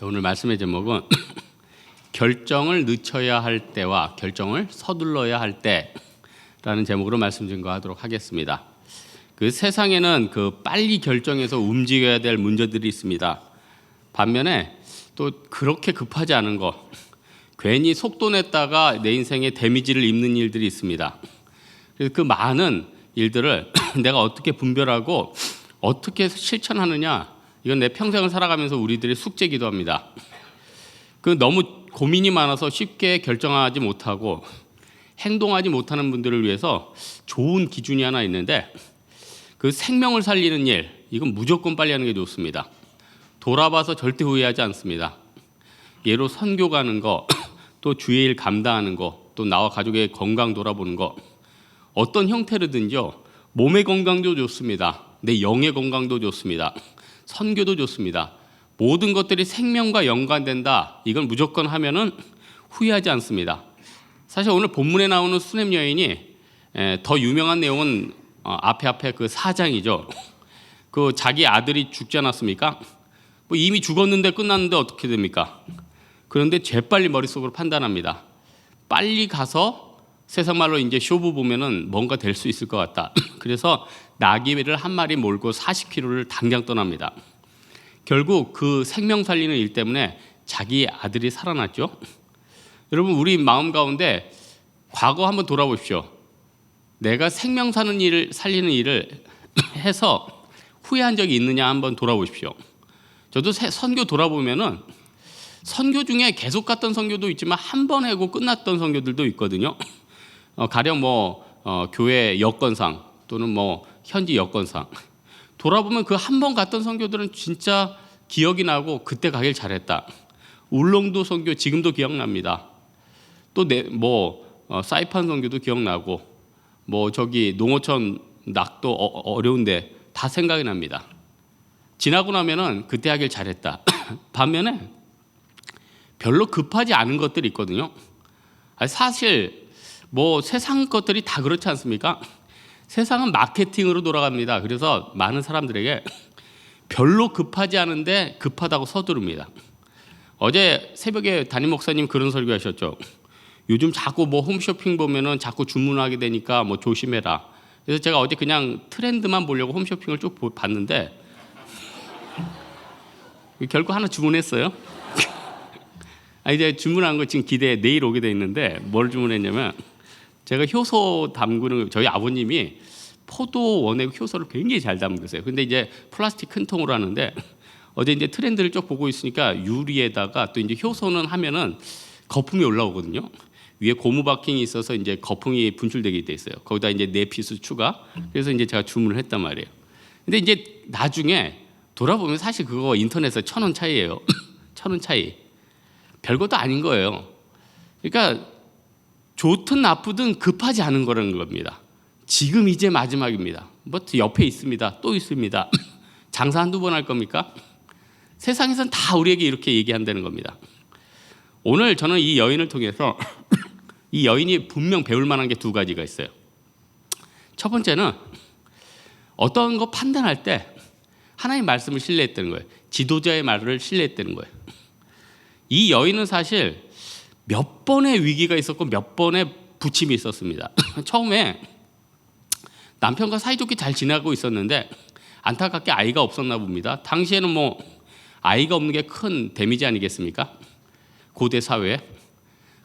오늘 말씀의 제목은 결정을 늦춰야 할 때와 결정을 서둘러야 할 때라는 제목으로 말씀 증거하도록 하겠습니다. 그 세상에는 그 빨리 결정해서 움직여야 될 문제들이 있습니다. 반면에 또 그렇게 급하지 않은 거, 괜히 속도 냈다가 내 인생에 데미지를 입는 일들이 있습니다. 그래서 그 많은 일들을 내가 어떻게 분별하고 어떻게 실천하느냐, 이건 내 평생을 살아가면서 우리들의 숙제이기도 합니다. 그 너무 고민이 많아서 쉽게 결정하지 못하고 행동하지 못하는 분들을 위해서 좋은 기준이 하나 있는데, 그 생명을 살리는 일, 이건 무조건 빨리 하는 게 좋습니다. 돌아봐서 절대 후회하지 않습니다. 예로 선교 가는 거, 또 주의 일 감당하는 거, 또 나와 가족의 건강 돌아보는 거, 어떤 형태로든지요, 몸의 건강도 좋습니다. 내 영의 건강도 좋습니다. 선교도 좋습니다. 모든 것들이 생명과 연관된다, 이건 무조건 하면은 후회하지 않습니다. 사실 오늘 본문에 나오는 수넴 여인이 더 유명한 내용은 앞에 그 4장이죠. 그 자기 아들이 죽지 않았습니까? 뭐 이미 죽었는데 끝났는데 어떻게 됩니까? 그런데 재빨리 머릿속으로 판단합니다. 빨리 가서 세상 말로 이제 쇼부 보면은 뭔가 될 수 있을 것 같다. 그래서 나귀를 한 마리 몰고 40km를 당장 떠납니다. 결국 그 생명 살리는 일 때문에 자기 아들이 살아났죠. 여러분, 우리 마음 가운데 과거 한번 돌아보십시오. 내가 생명 사는 일을 살리는 일을 해서 후회한 적이 있느냐 한번 돌아보십시오. 저도 선교 돌아보면은 선교 중에 계속 갔던 선교도 있지만 한 번 하고 끝났던 선교들도 있거든요. 가령 교회 여건상 또는 현지 여건상 돌아보면 그 한 번 갔던 선교들은 진짜 기억이 나고 그때 가길 잘했다. 울릉도 선교 지금도 기억납니다. 또 사이판 선교도 기억나고 저기 농어촌 낙도 어려운데 다 생각이 납니다. 지나고 나면은 그때 하길 잘했다. 반면에 별로 급하지 않은 것들이 있거든요. 사실 세상 것들이 다 그렇지 않습니까? 세상은 마케팅으로 돌아갑니다. 그래서 많은 사람들에게 별로 급하지 않은데 급하다고 서두릅니다. 어제 새벽에 담임 목사님 그런 설교하셨죠. 요즘 자꾸 홈쇼핑 보면은 자꾸 주문하게 되니까 조심해라. 그래서 제가 어제 그냥 트렌드만 보려고 홈쇼핑을 쭉 봤는데 결국 하나 주문했어요. 이제 주문한 거 지금 내일 오게 돼 있는데 뭘 주문했냐면, 제가 효소 담그는, 저희 아버님이 포도 원액 효소를 굉장히 잘 담그세요. 근데 이제 플라스틱 큰 통으로 하는데, 어제 이제 트렌드를 쭉 보고 있으니까 유리에다가 또 이제 효소는 하면은 거품이 올라오거든요. 위에 고무 바킹이 있어서 이제 거품이 분출되게 돼 있어요. 거기다 이제 4피스 추가. 그래서 이제 제가 주문을 했단 말이에요. 근데 이제 나중에 돌아보면 사실 그거 인터넷에 1,000원 차이예요. 1,000원 차이. 별것도 아닌 거예요. 그러니까 좋든 나쁘든 급하지 않은 거라는 겁니다. 지금 이제 마지막입니다. 옆에 있습니다. 또 있습니다. 장사 한두 번 할 겁니까? 세상에서는 다 우리에게 이렇게 얘기한다는 겁니다. 오늘 저는 이 여인을 통해서 이 여인이 분명 배울 만한 게 2가지가 있어요. 첫 번째는 어떤 거 판단할 때 하나님 말씀을 신뢰했다는 거예요. 지도자의 말을 신뢰했다는 거예요. 이 여인은 사실 몇 번의 위기가 있었고 몇 번의 부침이 있었습니다. 처음에 남편과 사이좋게 잘 지내고 있었는데 안타깝게 아이가 없었나 봅니다. 당시에는 아이가 없는 게 큰 데미지 아니겠습니까? 고대 사회에.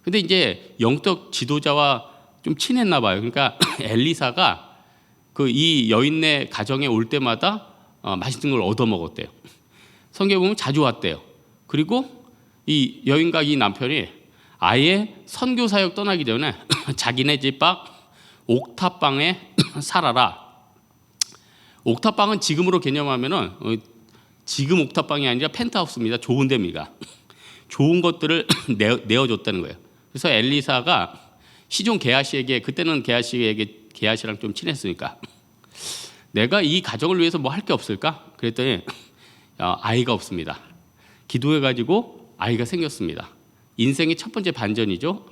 근데 이제 영적 지도자와 좀 친했나 봐요. 그러니까 엘리사가 이 여인네 가정에 올 때마다 맛있는 걸 얻어먹었대요. 성경에 보면 자주 왔대요. 그리고 이 여인과 이 남편이 아예 선교 사역 떠나기 전에 자기네 집 밖 옥탑방에 살아라. 옥탑방은 지금으로 개념하면은 지금 옥탑방이 아니라 펜트하우스입니다. 좋은 데입니다. 좋은 것들을 내어줬다는 거예요. 그래서 엘리사가 시종 게하시에게, 그때는 게하시랑 좀 친했으니까, 내가 이 가정을 위해서 할 게 없을까? 그랬더니 아이가 없습니다. 기도해가지고 아이가 생겼습니다. 인생의 첫 번째 반전이죠.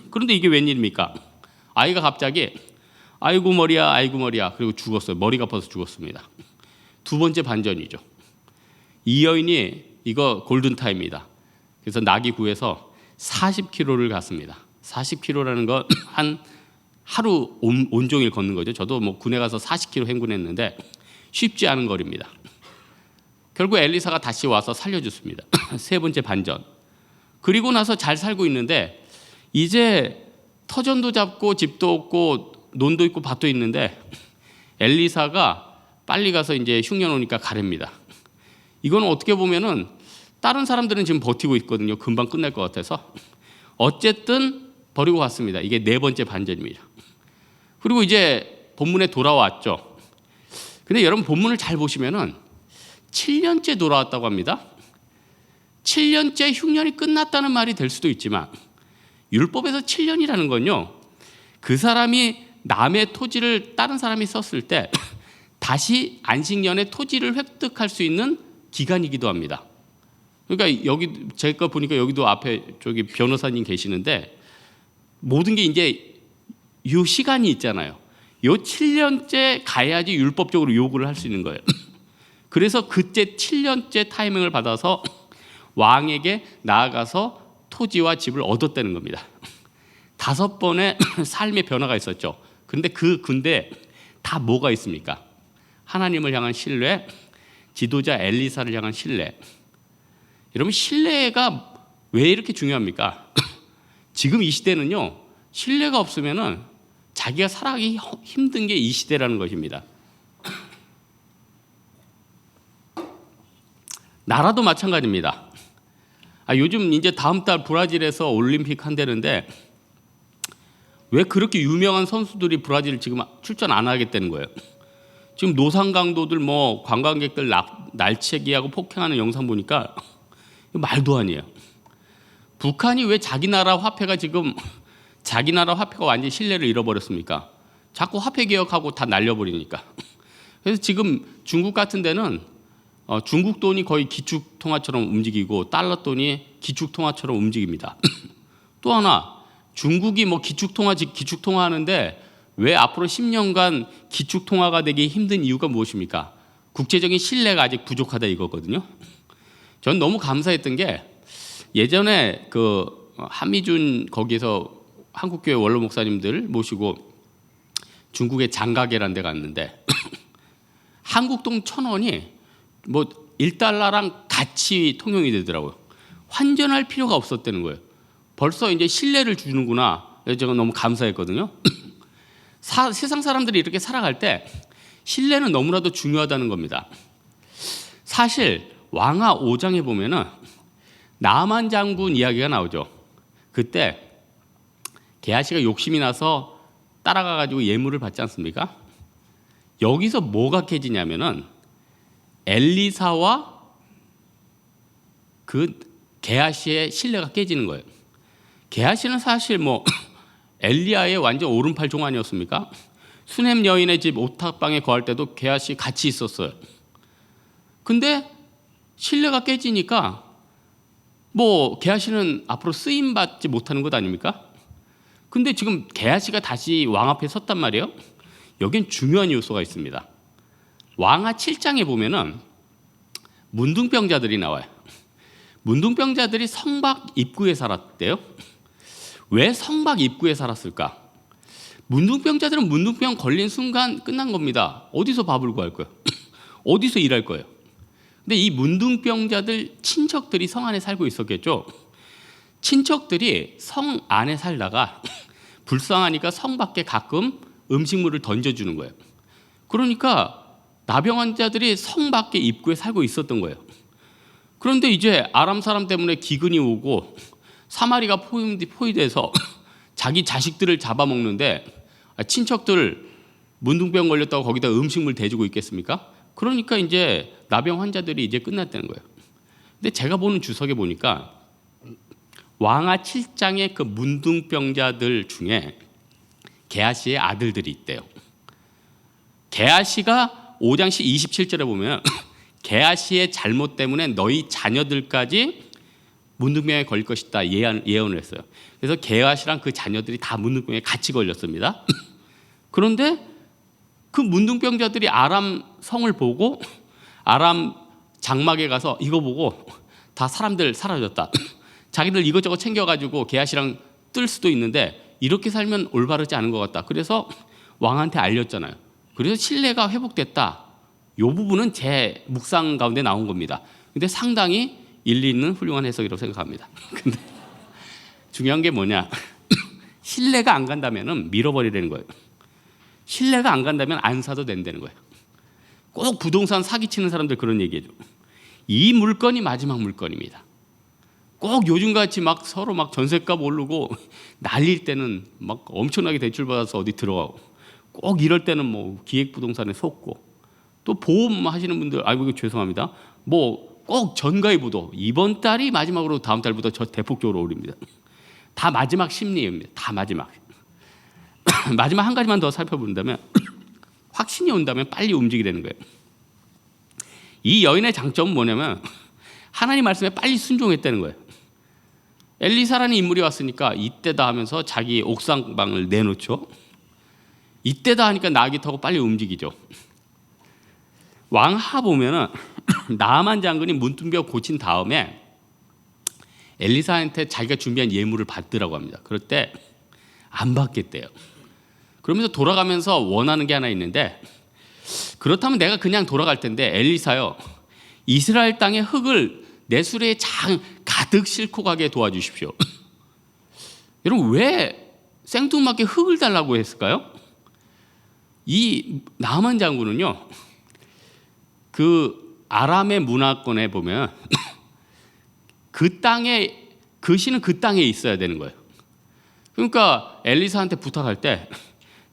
그런데 이게 웬일입니까? 아이가 갑자기 아이고 머리야 그리고 죽었어요. 머리가 아파서 죽었습니다. 2번째 반전이죠. 이 여인이 이거 골든타임이다. 그래서 나귀 구해서 40km를 갔습니다. 40km라는 건 한 하루 온종일 걷는 거죠. 저도 뭐 군에 가서 40km 행군했는데 쉽지 않은 거리입니다. 결국 엘리사가 다시 와서 살려줬습니다. 세 번째 반전. 그리고 나서 잘 살고 있는데 이제 터전도 잡고 집도 없고 논도 있고 밭도 있는데 엘리사가 빨리 가서 이제 흉년 오니까 가렵니다. 이건 어떻게 보면은 다른 사람들은 지금 버티고 있거든요. 금방 끝날 것 같아서. 어쨌든 버리고 갔습니다. 이게 네 번째 반전입니다. 그리고 이제 본문에 돌아왔죠. 근데 여러분 본문을 잘 보시면은 7년째 돌아왔다고 합니다. 7년째 흉년이 끝났다는 말이 될 수도 있지만 율법에서 7년이라는 건요, 그 사람이 남의 토지를 다른 사람이 썼을 때 다시 안식년에 토지를 획득할 수 있는 기간이기도 합니다. 그러니까 여기 제가 보니까 여기도 앞에 저기 변호사님 계시는데 모든 게 이제 요 시간이 있잖아요. 요 7년째 가야지 율법적으로 요구를 할 수 있는 거예요. 그래서 그때 7년째 타이밍을 받아서 왕에게 나아가서 토지와 집을 얻었다는 겁니다. 5번의 삶의 변화가 있었죠. 그런데 근데 다 뭐가 있습니까? 하나님을 향한 신뢰, 지도자 엘리사를 향한 신뢰. 여러분 신뢰가 왜 이렇게 중요합니까? 지금 이 시대는요, 신뢰가 없으면은 자기가 살아가기 힘든 게 이 시대라는 것입니다. 나라도 마찬가지입니다. 요즘 이제 다음 달 브라질에서 올림픽 한다는데 왜 그렇게 유명한 선수들이 브라질 지금 출전 안 하겠다는 거예요? 지금 노상 강도들 뭐 관광객들 날치기하고 폭행하는 영상 보니까 말도 아니에요. 북한이 왜 자기 나라 화폐가 완전히 신뢰를 잃어버렸습니까? 자꾸 화폐 개혁하고 다 날려버리니까. 그래서 지금 중국 같은 데는 중국 돈이 거의 기축 통화처럼 움직이고 달러 돈이 기축 통화처럼 움직입니다. 또 하나 중국이 뭐 기축 통화 하는데 왜 앞으로 10년간 기축 통화가 되기 힘든 이유가 무엇입니까? 국제적인 신뢰가 아직 부족하다 이거거든요. 전 너무 감사했던 게 예전에 그 한미준 거기서 한국교회 원로 목사님들 모시고 중국의 장가게라는 데 갔는데 한국 돈 1,000원이 뭐 1달러랑 같이 통용이 되더라고요. 환전할 필요가 없었다는 거예요. 벌써 이제 신뢰를 주는구나. 그래서 제가 너무 감사했거든요. 세상 사람들이 이렇게 살아갈 때 신뢰는 너무나도 중요하다는 겁니다. 사실 왕하 5장에 보면은 나만 장군 이야기가 나오죠. 그때 게하시가 욕심이 나서 따라가 가지고 예물을 받지 않습니까? 여기서 뭐가 깨지냐면은 엘리사와 그 게하시의 신뢰가 깨지는 거예요. 게하시는 사실 뭐 엘리야의 완전 오른팔 종 아니었습니까? 수넴 여인의 집 오탑방에 거할 때도 게하시 같이 있었어요. 근데 신뢰가 깨지니까 뭐 게하시는 앞으로 쓰임 받지 못하는 것 아닙니까? 근데 지금 게하시가 다시 왕 앞에 섰단 말이에요. 여긴 중요한 요소가 있습니다. 왕하 7장에 보면은 문둥병자들이 나와요. 문둥병자들이 성곽 입구에 살았대요. 왜 성곽 입구에 살았을까? 문둥병자들은 문둥병 걸린 순간 끝난 겁니다. 어디서 밥을 구할 거예요? 어디서 일할 거예요? 근데 이 문둥병자들 친척들이 성 안에 살고 있었겠죠. 친척들이 성 안에 살다가 불쌍하니까 성 밖에 가끔 음식물을 던져주는 거예요. 그러니까 나병 환자들이 성 밖에 입구에 살고 있었던 거예요. 그런데 이제 아람 사람 때문에 기근이 오고 사마리가 포위돼서 자기 자식들을 잡아먹는데 친척들 문둥병 걸렸다고 거기다 음식물 대주고 있겠습니까? 그러니까 이제 나병 환자들이 이제 끝났다는 거예요. 근데 제가 보는 주석에 보니까 왕하 7장의 그 문둥병자들 중에 게하시의 아들들이 있대요. 게하시가 5장 27절에 보면 게하시의 잘못 때문에 너희 자녀들까지 문둥병에 걸릴 것이다 예언을 했어요. 그래서 게하시랑 그 자녀들이 다 문둥병에 같이 걸렸습니다. 그런데 그 문둥병자들이 아람 성을 보고 아람 장막에 가서 이거 보고 다 사람들 사라졌다. 자기들 이것저것 챙겨가지고 게하시랑 뜰 수도 있는데 이렇게 살면 올바르지 않은 것 같다. 그래서 왕한테 알렸잖아요. 그래서 신뢰가 회복됐다. 이 부분은 제 묵상 가운데 나온 겁니다. 근데 상당히 일리 있는 훌륭한 해석이라고 생각합니다. 근데 중요한 게 뭐냐? 신뢰가 안 간다면은 밀어버리라는 거예요. 신뢰가 안 간다면 안 사도 된다는 거예요. 꼭 부동산 사기치는 사람들 그런 얘기해줘. 이 물건이 마지막 물건입니다. 꼭 요즘같이 막 서로 막 전셋값 오르고 날릴 때는 막 엄청나게 대출받아서 어디 들어가고, 꼭 이럴 때는 뭐 기획부동산에 속고, 또 보험 하시는 분들, 아이고 죄송합니다. 뭐 꼭 전가이부도 이번 달이 마지막으로 다음 달부터 저 대폭적으로 오릅니다. 다 마지막 심리입니다. 다 마지막. 마지막 한 가지만 더 살펴본다면 확신이 온다면 빨리 움직이라는 거예요. 이 여인의 장점은 뭐냐면 하나님 말씀에 빨리 순종했다는 거예요. 엘리사라는 인물이 왔으니까 이때다 하면서 자기 옥상방을 내놓죠. 이때다 하니까 나귀 타고 빨리 움직이죠. 왕하 보면은 나아만 장군이 문둥병 고친 다음에 엘리사한테 자기가 준비한 예물을 받더라고 합니다. 그럴 때 안 받겠대요. 그러면서 돌아가면서 원하는 게 하나 있는데, 그렇다면 내가 그냥 돌아갈 텐데 엘리사요, 이스라엘 땅의 흙을 내 수레에 가득 싣고 가게 도와주십시오. 여러분 왜 생뚱맞게 흙을 달라고 했을까요? 이 나아만 장군은요, 그 아람의 문화권에 보면 그 땅에, 그 신은 그 땅에 있어야 되는 거예요. 그러니까 엘리사한테 부탁할 때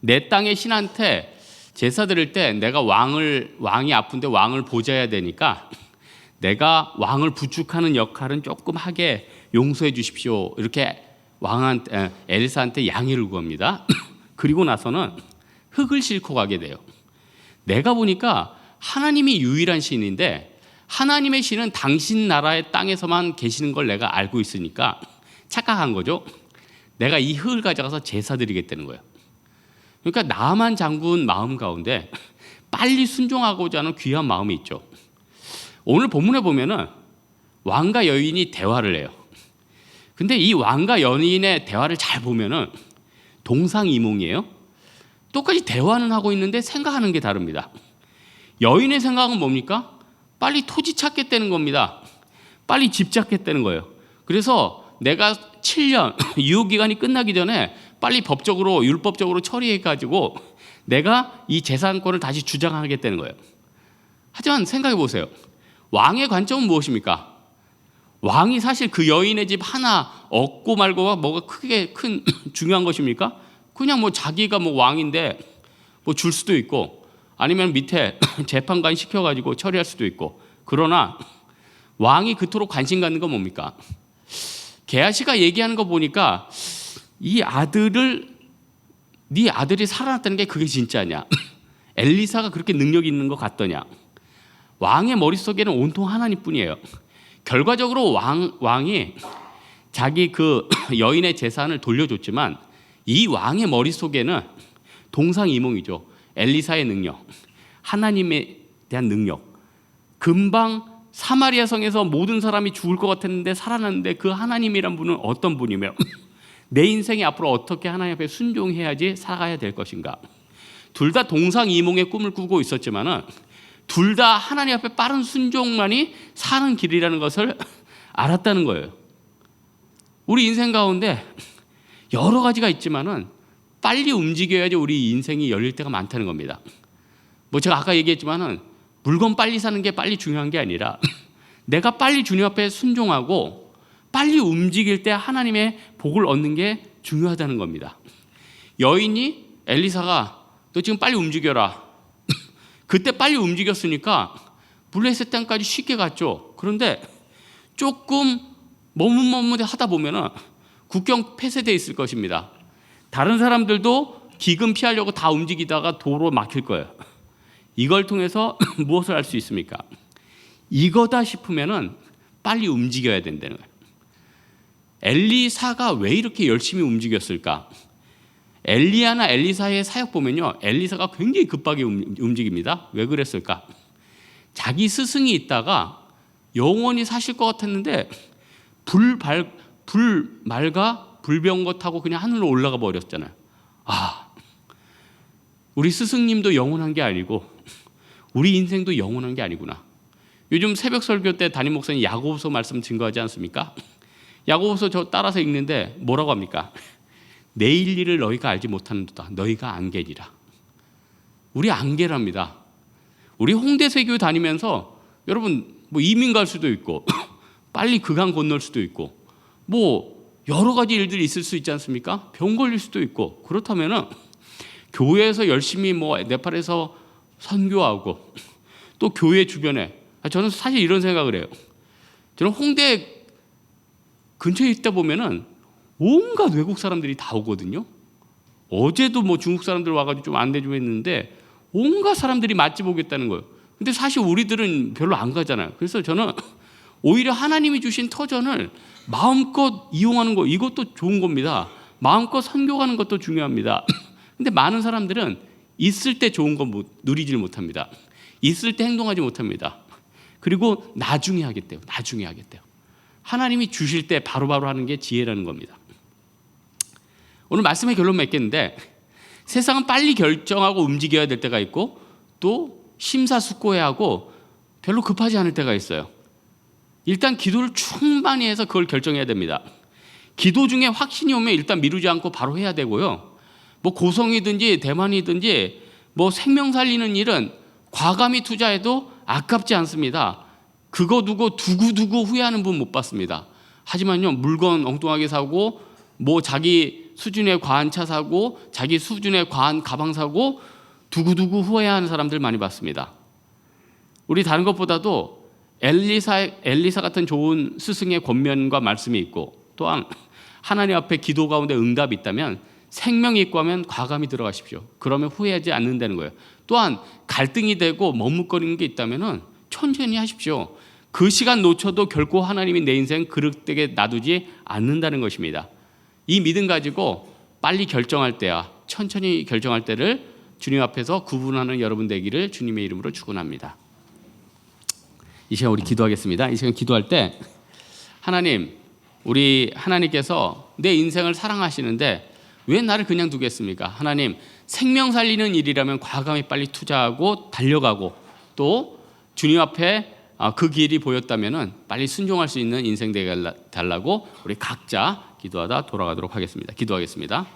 내 땅의 신한테 제사 드릴 때 내가 왕이 아픈데 왕을 보좌해야 되니까 내가 왕을 부축하는 역할은 조금 하게 용서해 주십시오. 이렇게 엘리사한테 양해를 구합니다. 그리고 나서는 흙을 싣고 가게 돼요. 내가 보니까 하나님이 유일한 신인데 하나님의 신은 당신 나라의 땅에서만 계시는 걸 내가 알고 있으니까 착각한 거죠. 내가 이 흙을 가져가서 제사 드리겠다는 거예요. 그러니까 나아만 장군 마음 가운데 빨리 순종하고자 하는 귀한 마음이 있죠. 오늘 본문에 보면은 왕과 여인이 대화를 해요. 근데 이 왕과 여인의 대화를 잘 보면은 동상이몽이에요. 똑같이 대화는 하고 있는데 생각하는 게 다릅니다. 여인의 생각은 뭡니까? 빨리 토지 찾겠다는 겁니다. 빨리 집 찾겠다는 거예요. 그래서 내가 7년 유효기간이 끝나기 전에 빨리 법적으로 율법적으로 처리해가지고 내가 이 재산권을 다시 주장하겠다는 거예요. 하지만 생각해 보세요. 왕의 관점은 무엇입니까? 왕이 사실 그 여인의 집 하나 얻고 말고가 뭐가 크게 큰 중요한 것입니까? 그냥 뭐 자기가 뭐 왕인데 뭐 줄 수도 있고 아니면 밑에 재판관 시켜가지고 처리할 수도 있고. 그러나 왕이 그토록 관심 갖는 건 뭡니까? 게하시가 얘기하는 거 보니까 이 아들을, 네 아들이 살아났다는 게 그게 진짜냐? 엘리사가 그렇게 능력이 있는 것 같더냐? 왕의 머릿속에는 온통 하나님뿐이에요. 결과적으로 왕이 자기 그 여인의 재산을 돌려줬지만 이 왕의 머릿속에는 동상이몽이죠. 엘리사의 능력, 하나님에 대한 능력. 금방 사마리아 성에서 모든 사람이 죽을 것 같았는데 살아났는데 그 하나님이란 분은 어떤 분이며 내 인생에 앞으로 어떻게 하나님 앞에 순종해야지 살아가야 될 것인가. 둘 다 동상이몽의 꿈을 꾸고 있었지만은 둘 다 하나님 앞에 빠른 순종만이 사는 길이라는 것을 알았다는 거예요. 우리 인생 가운데 여러 가지가 있지만은 빨리 움직여야지 우리 인생이 열릴 때가 많다는 겁니다. 뭐 제가 아까 얘기했지만은 물건 빨리 사는 게 빨리 중요한 게 아니라 내가 빨리 주님 앞에 순종하고 빨리 움직일 때 하나님의 복을 얻는 게 중요하다는 겁니다. 여인이 엘리사가 너 지금 빨리 움직여라. 그때 빨리 움직였으니까 블레셋 땅까지 쉽게 갔죠. 그런데 조금 머뭇머뭇 하다 보면은 국경 폐쇄되어 있을 것입니다. 다른 사람들도 기근 피하려고 다 움직이다가 도로 막힐 거예요. 이걸 통해서 무엇을 할 수 있습니까? 이거다 싶으면은 빨리 움직여야 된다는 거예요. 엘리사가 왜 이렇게 열심히 움직였을까? 엘리야나 엘리사의 사역 보면요, 엘리사가 굉장히 급하게 움직입니다. 왜 그랬을까? 자기 스승이 있다가 영원히 사실 것 같았는데 불말과 불병거 타고 그냥 하늘로 올라가 버렸잖아요. 우리 스승님도 영원한 게 아니고 우리 인생도 영원한 게 아니구나. 요즘 새벽 설교 때 담임 목사님 야고보서 말씀 증거하지 않습니까? 야고보서 저 따라서 읽는데 뭐라고 합니까? 내일 일을 너희가 알지 못하는도다. 너희가 안개니라. 우리 안개랍니다. 우리 홍대세교 다니면서 여러분 뭐 이민 갈 수도 있고 빨리 그강 건널 수도 있고 뭐 여러 가지 일들이 있을 수 있지 않습니까? 병 걸릴 수도 있고 그렇다면은 교회에서 열심히 뭐 네팔에서 선교하고 또 교회 주변에 저는 사실 이런 생각을 해요. 저는 홍대 근처에 있다 보면은 온갖 외국 사람들이 다 오거든요. 어제도 뭐 중국 사람들 와가지고 좀 안내 좀 했는데 온갖 사람들이 맛집 오겠다는 거예요. 근데 사실 우리들은 별로 안 가잖아요. 그래서 저는 오히려 하나님이 주신 터전을 마음껏 이용하는 거 이것도 좋은 겁니다. 마음껏 선교하는 것도 중요합니다. 근데 많은 사람들은 있을 때 좋은 건 누리질 못합니다. 있을 때 행동하지 못합니다. 그리고 나중에 하겠대요. 나중에 하겠대요. 하나님이 주실 때 바로바로 하는 게 지혜라는 겁니다. 오늘 말씀의 결론 맺겠는데 세상은 빨리 결정하고 움직여야 될 때가 있고 또 심사숙고해야 하고 별로 급하지 않을 때가 있어요. 일단 기도를 충만히 해서 그걸 결정해야 됩니다. 기도 중에 확신이 오면 일단 미루지 않고 바로 해야 되고요. 뭐 고성이든지 대만이든지 뭐 생명 살리는 일은 과감히 투자해도 아깝지 않습니다. 그거 두고 두고두고 후회하는 분 못 봤습니다. 하지만요, 물건 엉뚱하게 사고 뭐 자기 수준에 과한 차 사고 자기 수준에 과한 가방 사고 두고두고 후회하는 사람들 많이 봤습니다. 우리 다른 것보다도 엘리사 같은 좋은 스승의 권면과 말씀이 있고 또한 하나님 앞에 기도 가운데 응답이 있다면 생명이 있고 하면 과감히 들어가십시오. 그러면 후회하지 않는다는 거예요. 또한 갈등이 되고 머뭇거리는 게 있다면 천천히 하십시오. 그 시간 놓쳐도 결코 하나님이 내 인생 그릇되게 놔두지 않는다는 것입니다. 이 믿음 가지고 빨리 결정할 때와 천천히 결정할 때를 주님 앞에서 구분하는 여러분 되기를 주님의 이름으로 축원합니다. 이 시간 우리 기도하겠습니다. 이 시간 기도할 때 하나님, 우리 하나님께서 내 인생을 사랑하시는데 왜 나를 그냥 두겠습니까? 하나님, 생명 살리는 일이라면 과감히 빨리 투자하고 달려가고 또 주님 앞에 그 길이 보였다면 빨리 순종할 수 있는 인생 되게 달라고 우리 각자 기도하다 돌아가도록 하겠습니다. 기도하겠습니다.